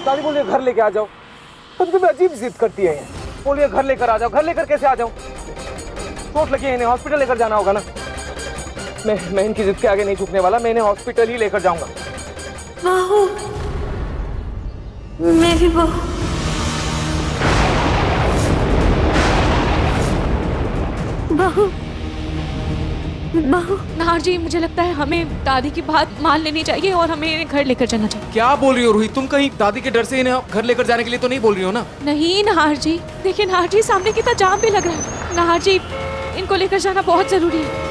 दादी बोलिए घर लेके आ जाओ। कभी कभी अजीब जिद करती है ये। बोलिए घर लेकर आ जाओ। घर लेकर कैसे आ जाऊं? चोट लगी है इन्हें, हॉस्पिटल लेकर जाना होगा ना। मैं इनकी जिद के आगे नहीं झुकने वाला। मैं इन्हें हॉस्पिटल ही लेकर जाऊंगा। बहू, मेरी बहू। बहू, बहू। नाहर जी, मुझे लगता है हमें दादी की बात मान लेनी चाहिए और हमें इन्हें घर लेकर जाना चाहिए। क्या बोल रही हो रूही? तुम कहीं दादी के डर से इन्हें घर लेकर जाने के लिए तो नहीं बोल रही हो ना? नहीं नाहर जी, देखिए नाहर जी, सामने कितना जाम भी लग रहा है। नाहर जी, इनको लेकर जाना बहुत जरूरी है।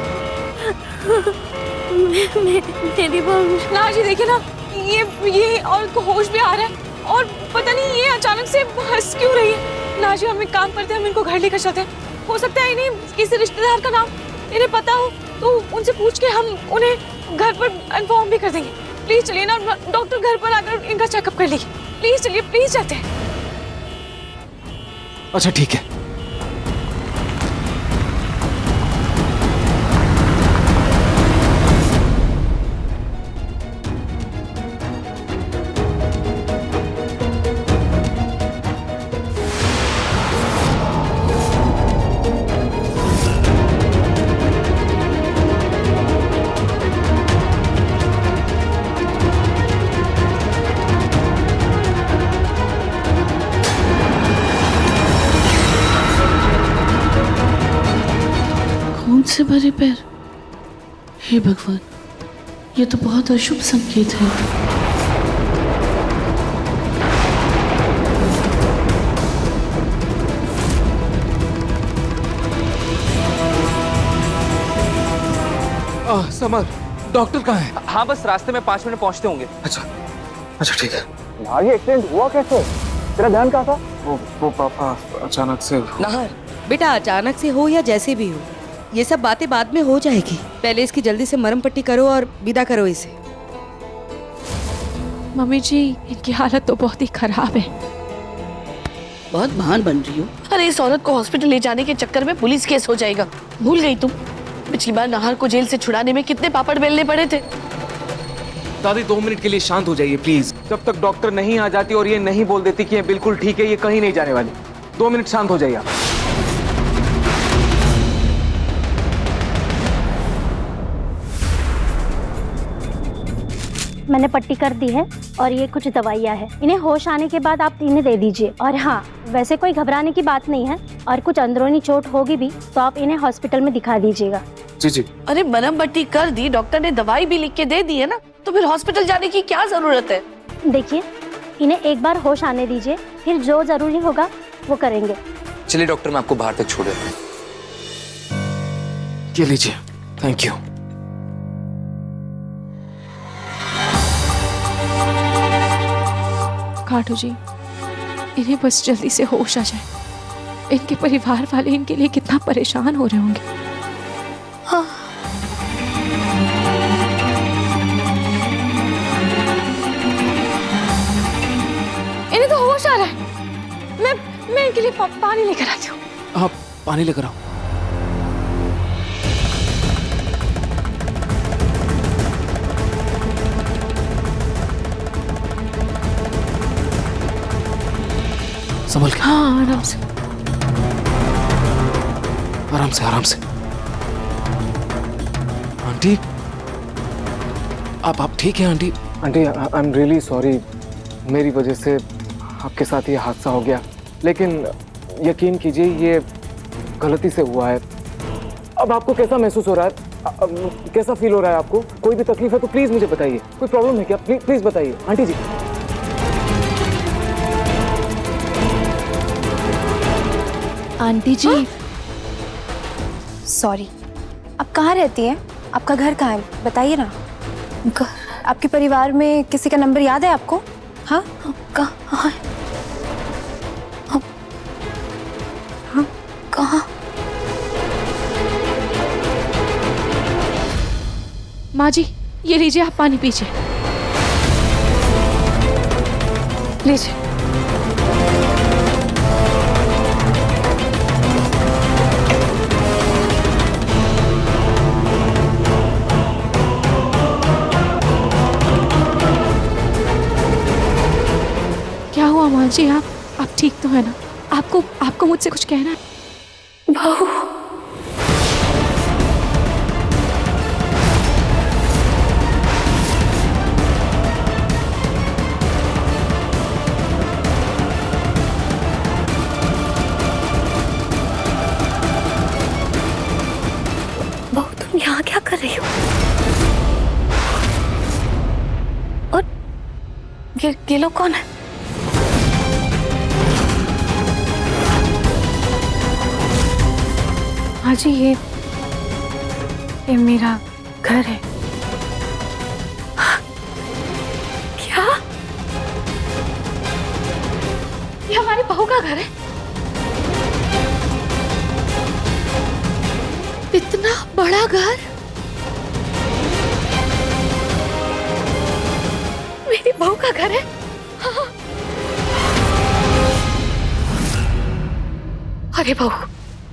मेरी बहू। नाहर जी देखिए ना, ये और इनको होश भी आ रहा है और पता नहीं ये अचानक से हंस क्यों रही है। नाहर जी, हम एक काम करते हैं, हम इनको घर लेकर चलते हैं। हो सकता है इन्हें किसी रिश्तेदार का नाम इन्हें पता हो, तो उनसे पूछ के हम उन्हें घर पर इन्फॉर्म भी कर देंगे। प्लीज चलिए ना, डॉक्टर घर पर आकर इनका चेकअप कर लेंगे। प्लीज चलिए, प्लीज चलते हैं। अच्छा ठीक है। खून से भरे पैर। हे भगवान, ये तो बहुत अशुभ संकेत है। समर, डॉक्टर कहाँ है? हाँ बस रास्ते में 5 मिनट पहुंचते होंगे। अच्छा अच्छा ठीक है। यार ये एक्सीडेंट हुआ कैसे? तेरा ध्यान कहाँ था? वो पापा अचानक से। नाहर, बेटा अचानक से हो या जैसे भी हो, ये सब बातें बाद में हो जाएगी। पहले इसकी जल्दी से मरहम पट्टी करो और विदा करो इसे। मम्मी जी, इनकी हालत तो बहुत ही खराब है। बहुत महान बन रही हो। अरे इस औरत को हॉस्पिटल ले जाने के चक्कर में पुलिस केस हो जाएगा। भूल गई तुम? पिछली बार नाहर को जेल से छुड़ाने में कितने पापड़ बेलने पड़े थे। दादी 2 मिनट के लिए शांत हो जाइए प्लीज। जब तक डॉक्टर नहीं आ जाती और ये नहीं बोल देती कि ये बिल्कुल ठीक है, ये कहीं नहीं जाने वाली। 2 मिनट शांत हो जाइए आप। मैंने पट्टी कर दी है और ये कुछ दवाइयाँ हैं। इन्हें होश आने के बाद आप इन्हें दे दीजिए। और हाँ, वैसे कोई घबराने की बात नहीं है और कुछ अंदरूनी चोट होगी भी तो आप इन्हें हॉस्पिटल में दिखा दीजिएगा। जी जी। अरे मरहम पट्टी कर दी, डॉक्टर ने दवाई भी लिख के दे दी है ना, तो फिर हॉस्पिटल जाने की क्या जरूरत है? देखिए, इन्हें एक बार होश आने दीजिए, फिर जो जरूरी होगा वो करेंगे। चलिए डॉक्टर, मैं आपको बाहर तक छोड़ देता हूँ। ये लीजिए, थैंक यू। काटो जी, इन्हें बस जल्दी से होश आ जाए। इनके परिवार वाले इनके लिए कितना परेशान हो रहे होंगे। हाँ। इन्हें तो होश आ रहा है। मैं इनके लिए पानी लेकर आती हूँ। हाँ, पानी लेकर आओ। संभल के। हाँ, आराम से। आराम से आराम से। आंटी, आप ठीक हैं aunty? Aunty, I am really sorry. मेरी वजह से आपके साथ ये हादसा हो गया, लेकिन यकीन कीजिए ये गलती से हुआ है। अब आपको कैसा महसूस हो रहा है? कैसा फील हो रहा है आपको? कोई भी तकलीफ है तो प्लीज मुझे बताइए। कोई प्रॉब्लम है क्या? प्लीज बताइए आंटी जी। आंटी जी, सॉरी। आप कहाँ रहती हैं? आपका घर कहाँ है? बताइए ना। आपके परिवार में किसी का नंबर याद है आपको? हाँ, कहाँ है? हाँ, कहाँ? माँ जी, ये लीजिए, आप पानी पीजिए। लीजिए। माँ जी आप ठीक तो है ना? आपको मुझसे कुछ कहना है? बहू, बहू तुम यहाँ क्या कर रही हो? और ये लोग कौन है? हाँ जी, ये मेरा घर है। क्या? ये हमारी बहू का घर है? इतना बड़ा घर? मेरी बहू का घर है? हाँ। अरे बहू,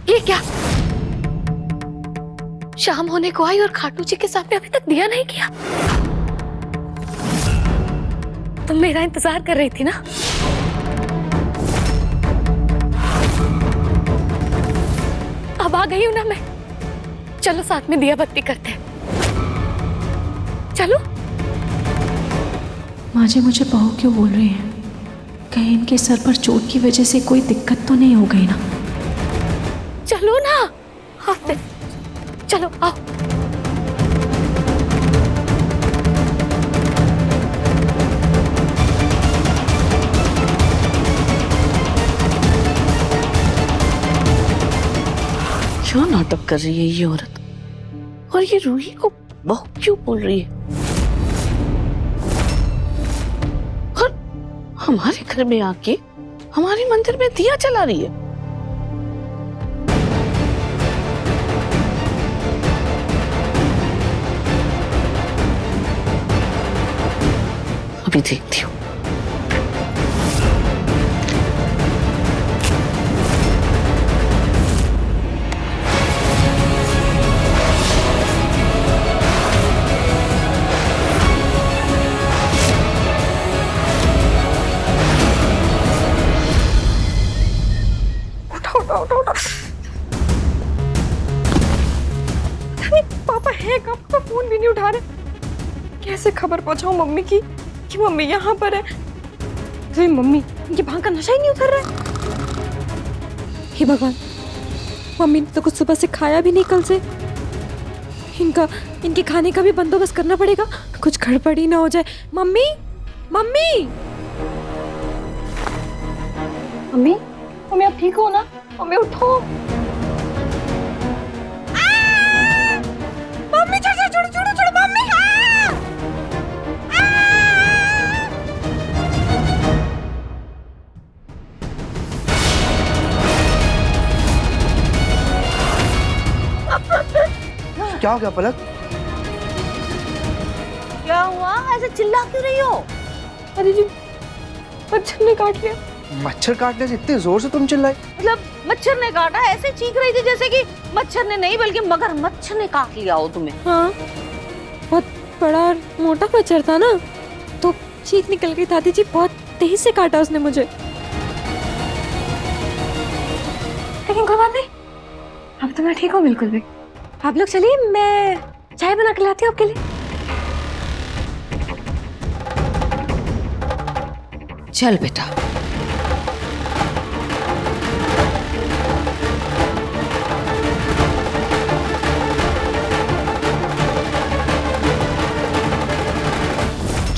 ये क्या? शाम होने को आई और खाटू जी के सामने अभी तक दिया नहीं किया। तुम मेरा इंतजार कर रही थी ना? अब आ गई हूं ना मैं। चलो साथ में दिया बत्ती करते हैं। चलो। माँ जी मुझे बहू क्यों बोल रही हैं? कहीं इनके सर पर चोट की वजह से कोई दिक्कत तो नहीं हो गई ना? चलो ना। हाँ चलो आओ। क्या नाटक कर रही है ये औरत? और ये रूही को बहू क्यों बोल रही है? और हमारे घर में आके हमारे मंदिर में दिया जला रही है। अभी देखती हूँ। पापा है कब? तो फोन भी नहीं उठा रहे। कैसे खबर पहुंचाऊं मम्मी की कि मम्मी यहाँ पर है? अरे मम्मी, इनके भांग का नशा ही नहीं उतर रहा है। हे भगवान, मम्मी ने तो कुछ सुबह से खाया भी नहीं कल से। इनके खाने का भी बंदोबस्त करना पड़ेगा, कुछ गड़बड़ी ना हो जाए। मम्मी मम्मी मम्मी मम्मी, आप ठीक हो ना? मम्मी उठो। मम्मी छोड़ो छोड़ो छोड़ो मम्मी। क्या हो गया पलक? क्या हुआ? ऐसे चिल्ला क्यों रही हो? अरे जी, मच्छर ने काट लिया। मच्छर काटने से इतने जोर से तुम चिल्लाई? मतलब मच्छर ने काटा? ऐसे चीख रही थी जैसे कि मच्छर ने नहीं बल्कि मगरमच्छ ने काट लिया हो तुम्हें। हाँ, बहुत बड़ा और मोटा मच्छर था ना, तो चीख निकल गई। दादी जी बहुत तेज से काटा उसने मुझे। लेकिन कोई बात नहीं, अब तो मैं ठीक हूँ बिल्कुल भी। आप लोग चलिए, मैं चाय बना के लाती हूँ आपके लिए। चल बेटा।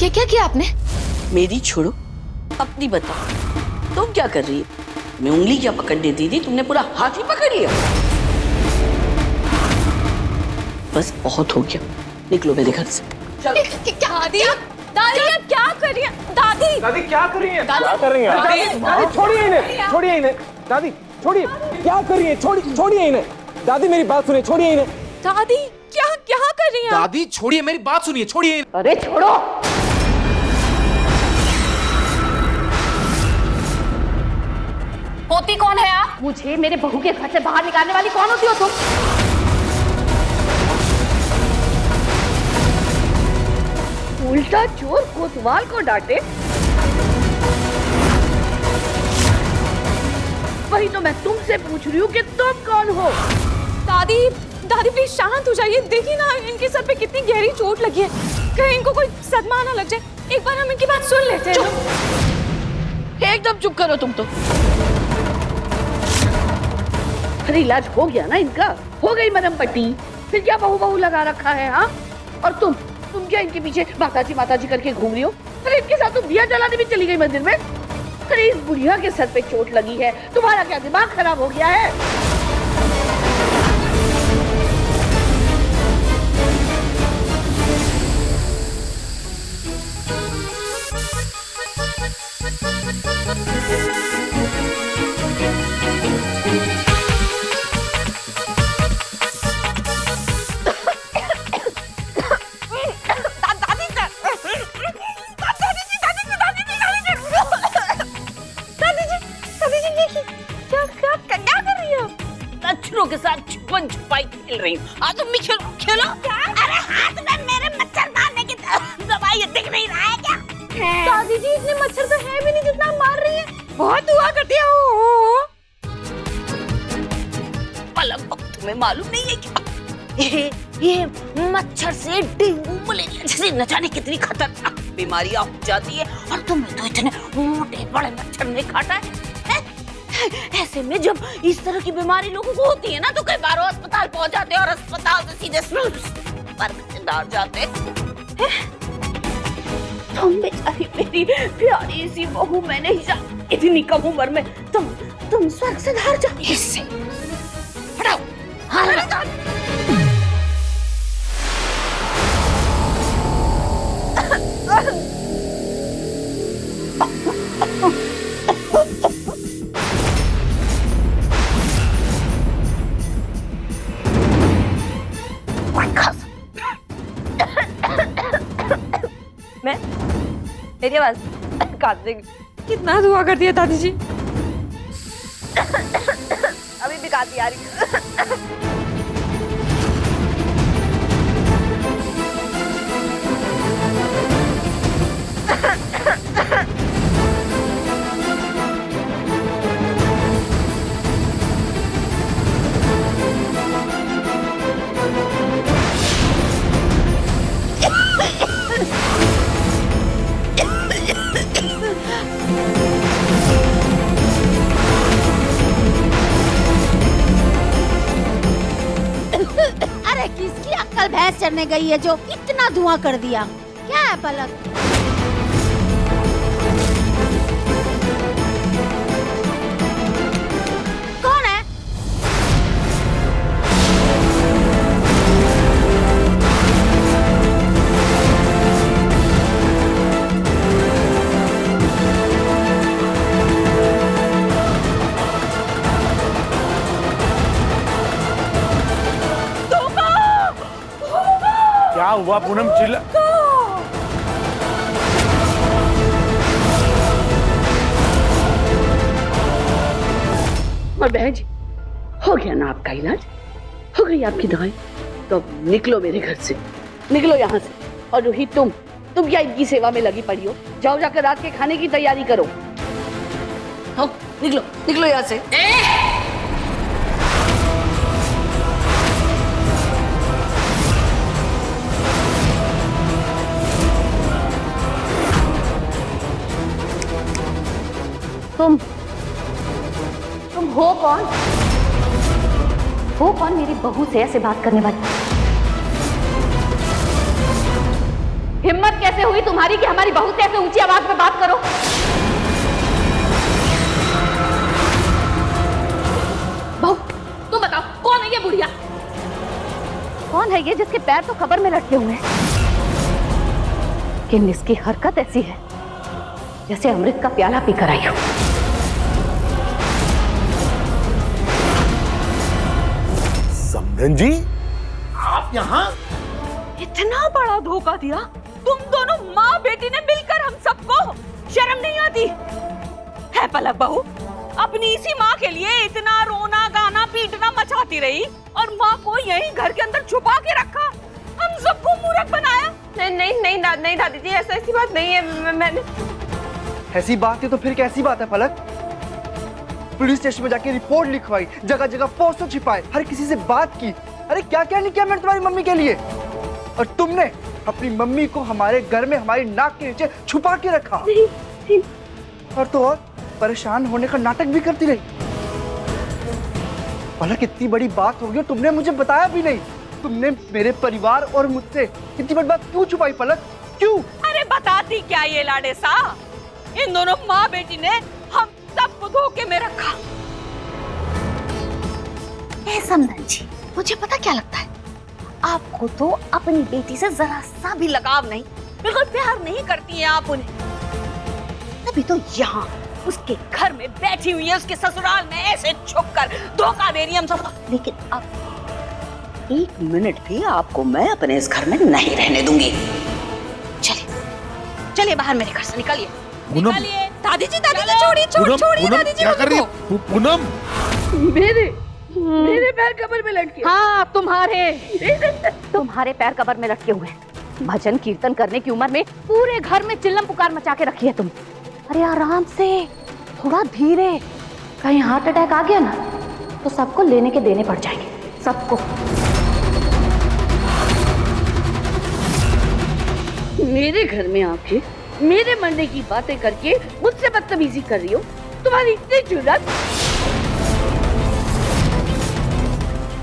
क्या किया आपने? मेरी छोड़ो, अपनी बताओ। तुम क्या कर रही है? मैं उंगली क्या पकड़ने दी थी, तुमने पूरा हाथ ही पकड़ लिया। बस बहुत हो गया, निकलो मेरे घर से। दादी आप क्या कर रही हैं? दादी क्या कर रही हैं? क्या कर रही हैं? दादी छोड़िए इन्हें, छोड़िए इन्हें। दादी छोड़िए, क्या कर रही हैं? छोड़िए इन्हें। दादी मेरी बात सुनिए, छोड़िए इन्हें। दादी क्या कर रही हैं? दादी छोड़िए, मेरी बात सुनिए, छोड़िए। अरे छोड़ो। होती कौन है आप? मुझे मेरे बहू के घर से बाहर निकालने वाली कौन होती हो तुम? उल्टा चोर कोतवाल को डांटे। वही तो मैं तुमसे पूछ रही हूँ कि तुम कौन हो। दादी दादी प्लीज शांत हो जाइए। देखिए ना इनके सर पे कितनी गहरी चोट लगी है, कहीं इनको कोई सदमा ना लग जाए। एक बार हम इनकी बात सुन लेते हैं। एकदम चुप करो तुम तो। अरे इलाज हो गया ना इनका, हो गई मरहम पट्टी, फिर क्या बहू बहू लगा रखा है? हाँ, और तुम क्या इनके पीछे माताजी करके घूम रही हो? अरे इनके साथ तुम दिया जलाने भी चली गई मंदिर में। अरे इस बुढ़िया के सर पे चोट लगी है, तुम्हारा क्या दिमाग खराब हो गया है? के साथ छुपन छुपाई खेल रही हूँ। आ तुम भी खेलो खेलो। अरे हाथ में मेरे मच्छर मारने की दवाई दिख नहीं रहा है क्या? दादी जी इतने मच्छर तो है भी नहीं जितना मार रही है। बहुत हुआ करती हो। पलक तुम्हें मालूम नहीं है क्या? ये मच्छर से डेंगू मलेरिया जैसी न जाने कितनी खतरनाक बीमारियां हो जाती है, और तुम्हें तो इतने मोटे बड़े मच्छर ने काटा है। ऐसे में जब इस तरह की बीमारी लोगों को होती है ना, तो कई बार अस्पताल पहुंच जाते हैं और अस्पताल से सीधे स्वर्ग में डाल जाते हैं। तुम बेचारी मेरी प्यारी सी बहू, मैंने ही इतनी कम उम्र में तुम स्वर्ग से धार जाओ। इससे हटाओ। हाँ हटाओ। मेरी आवाज काट देगी। कितना दुआ कर दिया दादी जी। अभी भी काटी आ रही है। किसकी अक्ल भैंस चढ़ने गई है जो इतना धुआं कर दिया? क्या है पलक? कौन है? क्या हुआ पूनम? चिल्ला। और बहन जी, हो गया ना आपका इलाज, हो गई आपकी दवाई, तो अब निकलो मेरे घर से, निकलो यहाँ से। और रोहित तुम क्या इनकी सेवा में लगी पड़ी हो? जाओ जाकर रात के खाने की तैयारी करो। हो, निकलो निकलो यहाँ से। तुम हो कौन? हो कौन मेरी बहू से ऐसे बात करने वाली? हिम्मत कैसे हुई तुम्हारी कि हमारी बहू से ऐसे ऊंची आवाज में बात करो? बहू तुम बताओ, कौन है ये बुढ़िया? कौन है ये जिसके पैर तो कब्र में लटके हुए हैं, लेकिन इसकी हरकत ऐसी है जैसे अमृत का प्याला पीकर आई हो। समधन जी, आप यहाँ? इतना बड़ा धोखा दिया तुम दोनों माँ बेटी ने मिलकर हम सबको। शर्म नहीं आती है पलक बहू? अपनी इसी माँ के लिए इतना रोना गाना पीटना मचाती रही और माँ को यहीं घर के अंदर छुपा के रखा, हम सबको मूर्ख बनाया। नहीं दादी जी, ऐसी बात नहीं है। मैंने ऐसी बात है तो फिर कैसी बात है पलक? पुलिस स्टेशन में जाके रिपोर्ट लिखवाई, जगह जगह पोस्टर छिपाए, हर किसी से बात की। अरे क्या क्या नहीं किया मैंने तुम्हारी मम्मी के लिए। और तुमने अपनी मम्मी को हमारे घर में हमारी नाक के नीचे छुपा के रखा। और तो और परेशान होने का नाटक भी करती रही। पलक इतनी बड़ी बात होगी और तुमने मुझे बताया भी नहीं। तुमने मेरे परिवार और मुझसे इतनी बड़ी बात क्यों छुपाई पलक, क्यों? अरे बताती क्या ये लाडे सा, इन दोनों माँ बेटी ने हम सबको धोखे में रखा। समधन जी, मुझे पता क्या लगता है, आपको तो अपनी बेटी से जरा सा भी लगाव नहीं, बिल्कुल प्यार नहीं करती हैं आप उन्हें। तभी तो यहाँ उसके घर में बैठी हुई है, उसके ससुराल में ऐसे छुपकर धोखा दे रही है हम सब। लेकिन अब एक मिनट भी आपको मैं अपने इस घर में नहीं रहने दूंगी। चलिए चलिए बाहर मेरे घर से निकलिए, निकलिए। दादी जी छोड़िए छोड़िए दादी जी। क्या कर रही है पूनम? मेरे पैर कब्र में लटके। हाँ तुम्हारे पैर कब्र में लटके हुए। भजन कीर्तन करने की उम्र में पूरे घर में चिल्लम पुकार मचा के रखी है तुम। अरे आराम से, थोड़ा धीरे, कहीं हार्ट अटैक आ गया ना तो सबको लेने के देने पड़ जाएंगे, सबको। मेरे घर में आके मेरे मरने की बातें करके मुझसे बदतमीजी कर रही हो, तुम्हारी इतनी जुर्रत।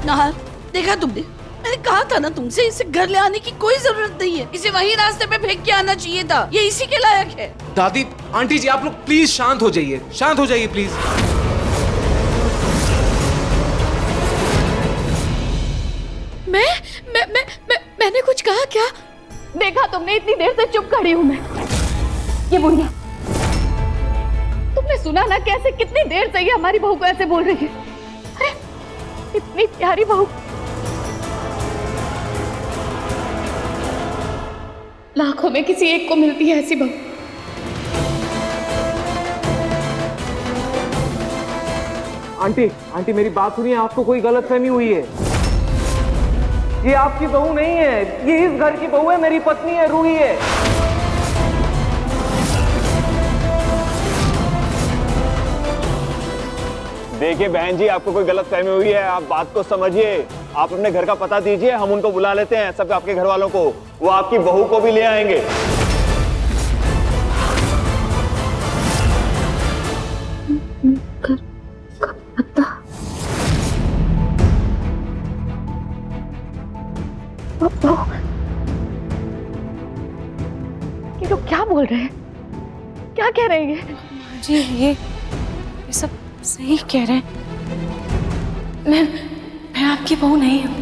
नाहर, देखा तुमने, मैंने कहा था ना तुमसे, इसे घर ले आने की कोई जरूरत नहीं है। इसे वहीं रास्ते पे फेंक के आना चाहिए था, ये इसी के लायक है। दादी, आंटी जी, आप लोग प्लीज शांत हो जाइए, शांत हो जाइए प्लीज। मैंने कुछ कहा क्या? देखा तुमने, इतनी देर से चुप खड़ी हूँ मैं। ये बुढ़िया, तुमने सुना ना कैसे कितनी देर से ये हमारी बहू को ऐसे बोल रही है। अरे इतनी प्यारी बहू, लाखों में किसी एक को मिलती है ऐसी बहू। आंटी, आंटी मेरी बात सुनिए, आपको कोई गलतफहमी हुई है। ये आपकी बहू नहीं है, ये इस घर की बहू है, मेरी पत्नी है, रूही है। देखिए बहन जी, आपको कोई गलतफहमी हुई है, आप बात को समझिए। आप अपने घर का पता दीजिए, हम उनको बुला लेते हैं, सब आपके घर वालों को। वो आपकी बहू को भी ले आएंगे। ये लोग क्या बोल रहे हैं, क्या कह रहे हैं जी? ये सब सही कह रहे हैं। मैं आपकी बहू नहीं हूँ।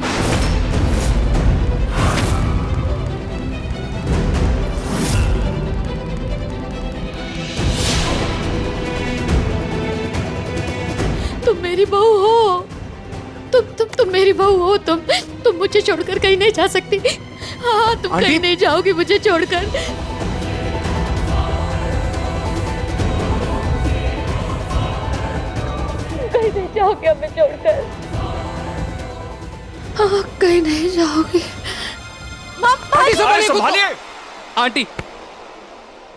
तुम मेरी बहू हो, तुम मेरी बहू हो। तुम मुझे छोड़कर कहीं नहीं जा सकती। हाँ, तुम कहीं नहीं जाओगी मुझे छोड़कर। कहीं नहीं जाओगे हमें छोड़कर। हाँ, कहीं नहीं जाओगी। संभालिए आंटी।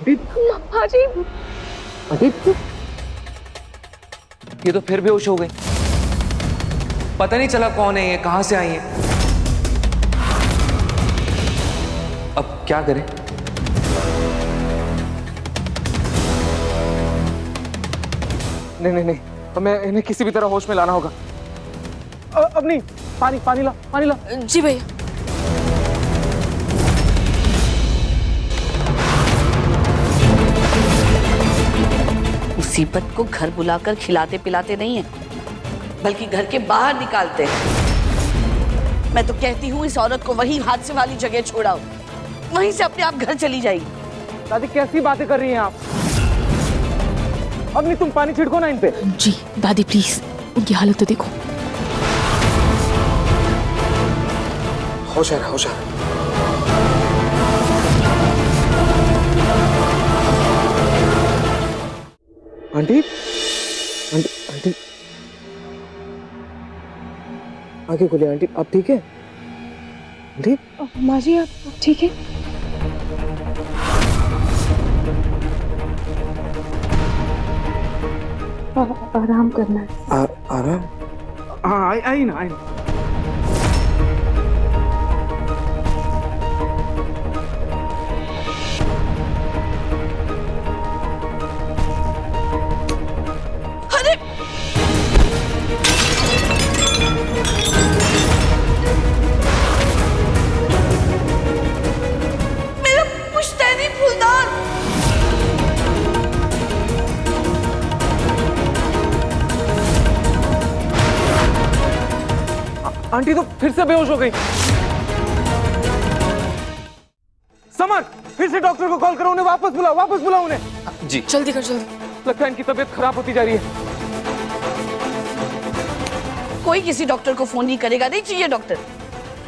मम्मा जी, आंटी, ये तो फिर बेहोश हो गई। पता नहीं चला कौन है ये, कहां से आई है। अब क्या करें? नहीं, हमें इन्हें किसी भी तरह होश में लाना होगा। अब नहीं, पानी ला। जी भैया। मुसीबत को घर बुलाकर खिलाते पिलाते नहीं है, बल्कि घर के बाहर निकालते हैं। मैं तो कहती हूँ इस औरत को वहीं हादसे वाली जगह छोड़ाओ, वहीं से अपने आप घर चली जाएगी। दादी कैसी बातें कर रही हैं आप? अब नहीं, तुम पानी छिड़को ना इन पे। जी दादी प्लीज, उनकी हालत तो देखो। होशियार। आंटी, आगे खोलिए आंटी, आप ठीक है? आंटी, माँ जी आप ठीक है? आराम करना है। आराम? हाँ आई ना। मेरा पुश्तैनी फूलदान। आंटी तो फिर से बेहोश हो गई। समर, फिर से डॉक्टर को कॉल करो, उन्हें वापस बुलाओ उन्हें। जी जल्दी कर जल्दी। लगता है इनकी तबीयत खराब होती जा रही है। कोई किसी डॉक्टर को फोन नहीं करेगा, नहीं चाहिए डॉक्टर।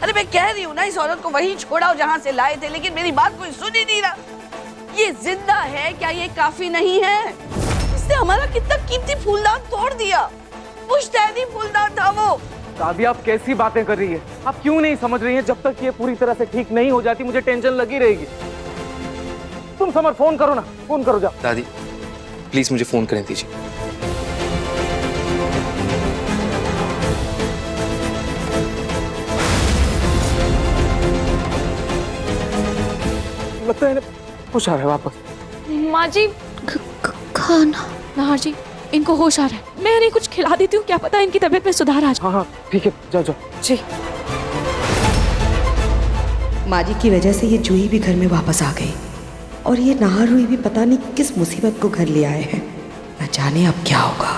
अरे मैं कह रही हूँ ना, इस औरत को वहीं छोड़ा जहाँ से लाए थे, लेकिन मेरी बात कोई सुन ही नहीं रहा। ये जिंदा है क्या? ये काफी नहीं है? इसने हमारा कितना कीमती फूलदान तोड़ दिया। पुश्तैनी फूलदान था वो। दादी आप कैसी बातें कर रही है? आप क्यों नहीं समझ रही हैं? जब तक ये पूरी तरह से ठीक नहीं हो जाती मुझे टेंशन लगी रहेगी। तुम समर फोन करो ना, फोन करो जाओ। दादी प्लीज मुझे फोन करने दीजिए। लगता है कुछ आ रहा है वापस। माँ जी खाना। नाहर जी, इनको होश आ रहा है। मैं इन्हें कुछ खिला देती हूँ, क्या पता इनकी तबीयत में सुधार आ जाए। हाँ ठीक है, जाओ। जी। माँ जी की वजह से ये जूही भी घर में वापस आ गई और ये नाहर हुई भी पता नहीं किस मुसीबत को घर ले आए हैं। न जाने अब क्या होगा।